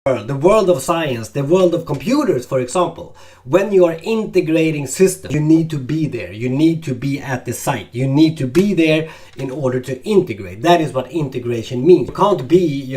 the world of science, the world of computers, for example. When you are integrating systems, you need to be there. You need to be at the site. You need to be there in order to integrate. That is what integration means. You can't be,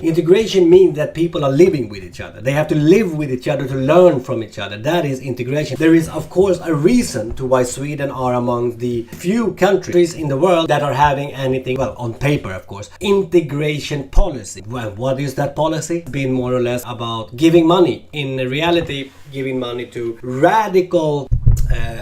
integration means that people are living with each other. They have to live with each other to learn from each other. That is integration. There is, of course, a reason to why Sweden are among the few countries in the world that are having anything, well, on paper, of course, integration policy. Well, what is that policy? Been more or less about giving money. In reality, giving money to radical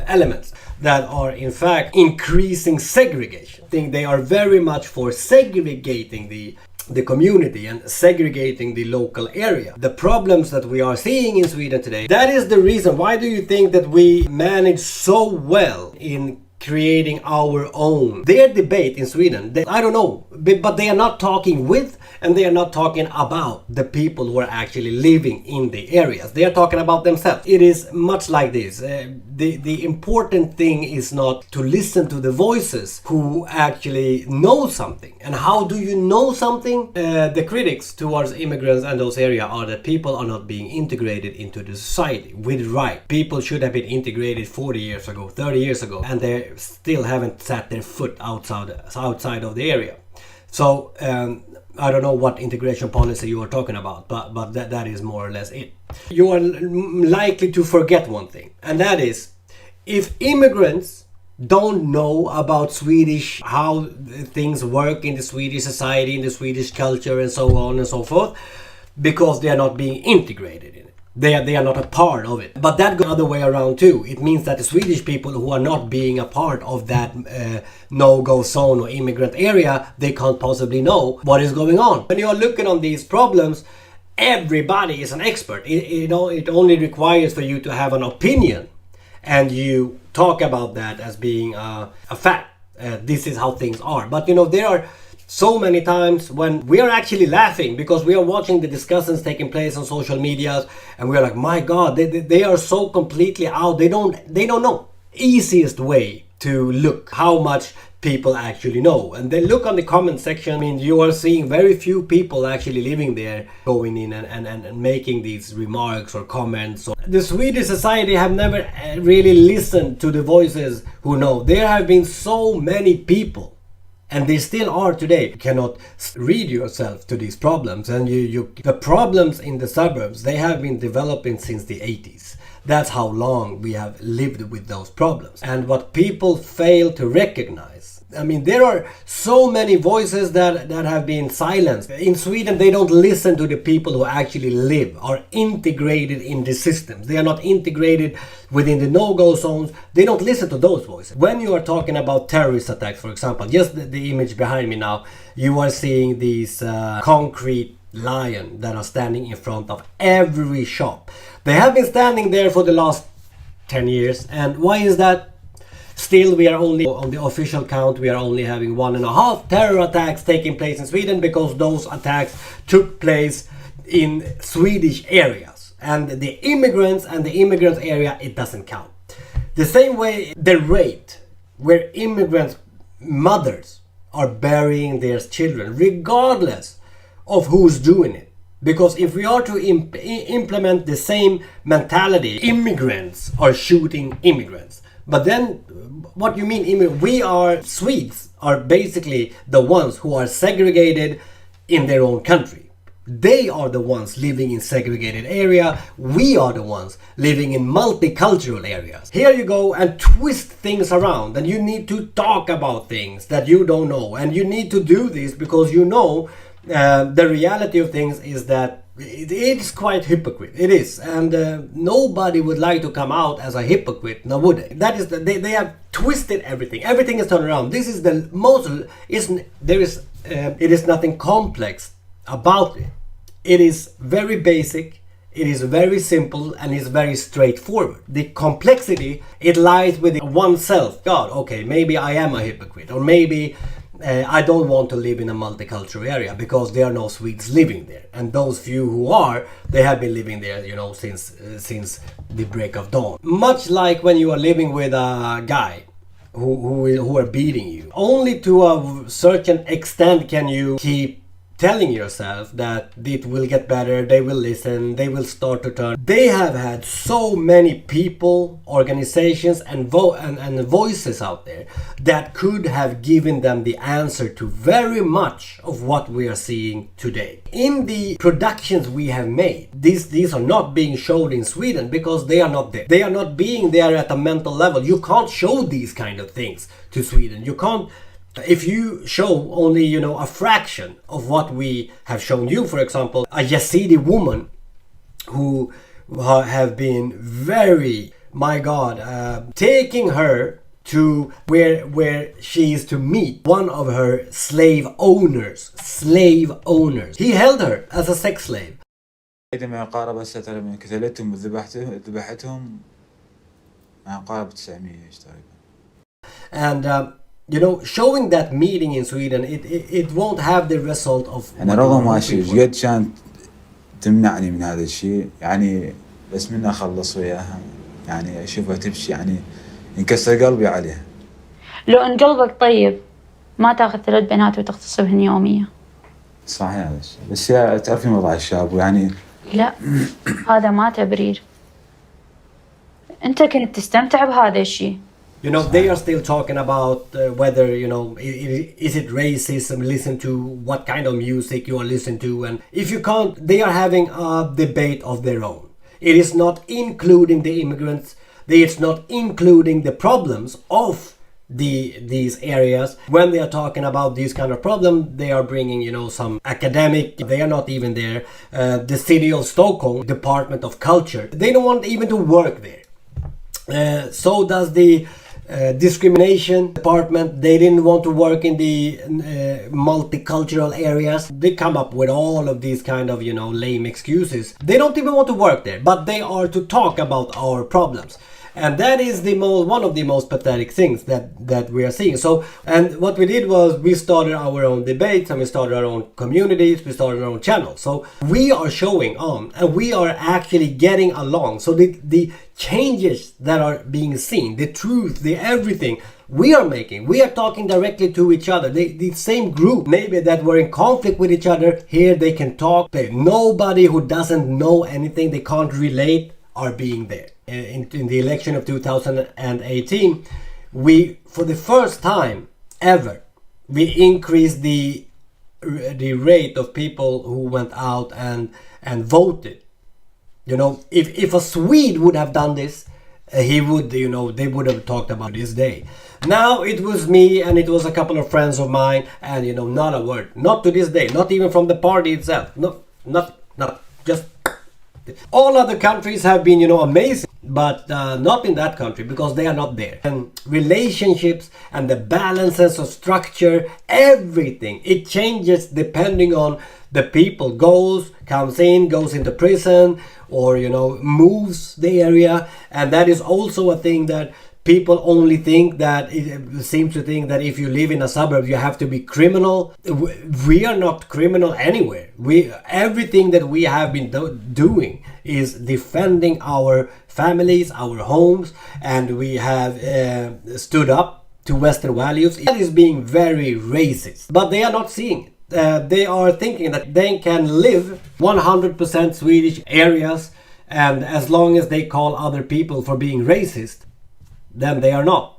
elements that are in fact increasing segregation. I think they are very much for segregating the community and segregating the local area. The problems that we are seeing in Sweden today, that is the reason. Why do you think that we manage so well in creating our own? Their debate in Sweden, I don't know, but they are not talking with and they are not talking about the people who are actually living in the areas. They are talking about themselves. It is much like this. The important thing is not to listen to the voices who actually know something. And how do you know something? The critics towards immigrants and those areas are that people are not being integrated into the society with right. People should have been integrated 40 years ago, 30 years ago, and they still haven't set their foot outside of the area. So I don't know what integration policy you are talking about, but that is more or less it. You are likely to forget one thing, and that is, if immigrants don't know about Swedish, how things work in the Swedish society, in the Swedish culture, and so on and so forth, because they are not being integrated in it. They are not a part of it. But that goes the other way around too. It means that the Swedish people who are not being a part of that no-go zone or immigrant area, they can't possibly know what is going on. When you are looking on these problems, everybody is an expert. It only requires for you to have an opinion and you talk about that as being a fact. This is how things are. But there are so many times when we are actually laughing because we are watching the discussions taking place on social media and we're like, my God, they are so completely out. They don't know. Easiest way to look how much people actually know. And then look on the comment section. I mean, you are seeing very few people actually living there going in and making these remarks or comments. The Swedish society have never really listened to the voices who know. There have been so many people, and they still are today. You cannot read yourself to these problems. And the problems in the suburbs, they have been developing since the 80s. That's how long we have lived with those problems. And what people fail to recognize, I mean, there are so many voices that have been silenced. In Sweden, they don't listen to the people who actually live, are integrated in the systems. They are not integrated within the no-go zones. They don't listen to those voices. When you are talking about terrorist attacks, for example, just the image behind me now, you are seeing these concrete lions that are standing in front of every shop. They have been standing there for the last 10 years. And why is that? Still, we are only, on the official count, we are only having 1.5 terror attacks taking place in Sweden because those attacks took place in Swedish areas. And the immigrants and the immigrant area, it doesn't count. The same way, the rate where immigrant mothers are burying their children, regardless of who's doing it. Because if we are to implement the same mentality, immigrants are shooting immigrants. But then, what you mean, we are Swedes, are basically the ones who are segregated in their own country. They are the ones living in segregated area. We are the ones living in multicultural areas. Here you go and twist things around, and you need to talk about things that you don't know. And you need to do this because the reality of things is that it is quite hypocrite. It is, and nobody would like to come out as a hypocrite, now would they? That is, they have twisted everything. Everything is turned around. This is the most. It is nothing complex about it. It is very basic. It is very simple and it's very straightforward. The complexity, it lies within oneself. God, okay, maybe I am a hypocrite, or maybe I don't want to live in a multicultural area because there are no Swedes living there, and those few who are, they have been living there, since the break of dawn. Much like when you are living with a guy who are beating you. Only to a certain extent can you keep telling yourself that it will get better, they will listen, they will start to turn. They have had so many people, organizations and voices out there that could have given them the answer to very much of what we are seeing today. In the productions we have made, these are not being showed in Sweden because they are not there. They are not being there at a mental level. You can't show these kind of things to Sweden. You can't. If you show only, you know, a fraction of what we have shown you, for example, a Yazidi woman who have been very, my God, taking her to where she is to meet one of her slave owners. He held her as a sex slave. عندما قارب الستر من قتلتهم وذبحتهم ما قارب 900 تقريبا. And you know, showing that meeting in Sweden, it won't have the result of. أنا رغم ما شيء قد كانت تمنعني من هذا الشيء يعني بس من أخلص وياها يعني أشوفها تبكي يعني ينكسر قلبي عليها. لو أن قلبك طيب ما تاخذ 3 بنات وتغتصبهن يوميا. صحيح هذا الشيء بس يا تعرفي وضع الشاب ويعني. لا هذا ما تبرير. أنت كنت تستمتع بهذا الشيء. You know, they are still talking about whether, you know, is it racism, listen to what kind of music you are listening to. And if you can't, they are having a debate of their own. It is not including the immigrants. It's not including the problems of these areas. When they are talking about these kind of problems, they are bringing, you know, some academic. They are not even there. The city of Stockholm, Department of Culture, they don't want even to work there. So does the discrimination department. They didn't want to work in the multicultural areas. They come up with all of these kind of, you know, lame excuses. They don't even want to work there, but they are to talk about our problems. And that is one of the most pathetic things that we are seeing. So, and what we did was we started our own debates and we started our own communities, we started our own channels. So we are showing on and we are actually getting along. So the changes that are being seen, the truth, the everything we are making, we are talking directly to each other. The same group maybe that were in conflict with each other, here they can talk. Nobody who doesn't know anything, they can't relate, are being there. In the election of 2018, we, for the first time ever, we increased the rate of people who went out and voted. You know, if a Swede would have done this, he would, you know, they would have talked about this day. Now it was me and it was a couple of friends of mine, and you know, not a word, not to this day, not even from the party itself. No, not just. All other countries have been, you know, amazing, but not in that country because they are not there. And relationships and the balances of structure, everything, it changes depending on the people. Comes in, goes into prison, or, you know, moves the area. And that is also a thing that people only think, that it seems to think that if you live in a suburb you have to be criminal. We are not criminal anywhere. Everything that we have been doing is defending our families, our homes, and we have stood up to Western values. That is being very racist, but they are not seeing it. They are thinking that they can live 100% Swedish areas, and as long as they call other people for being racist, then they are not.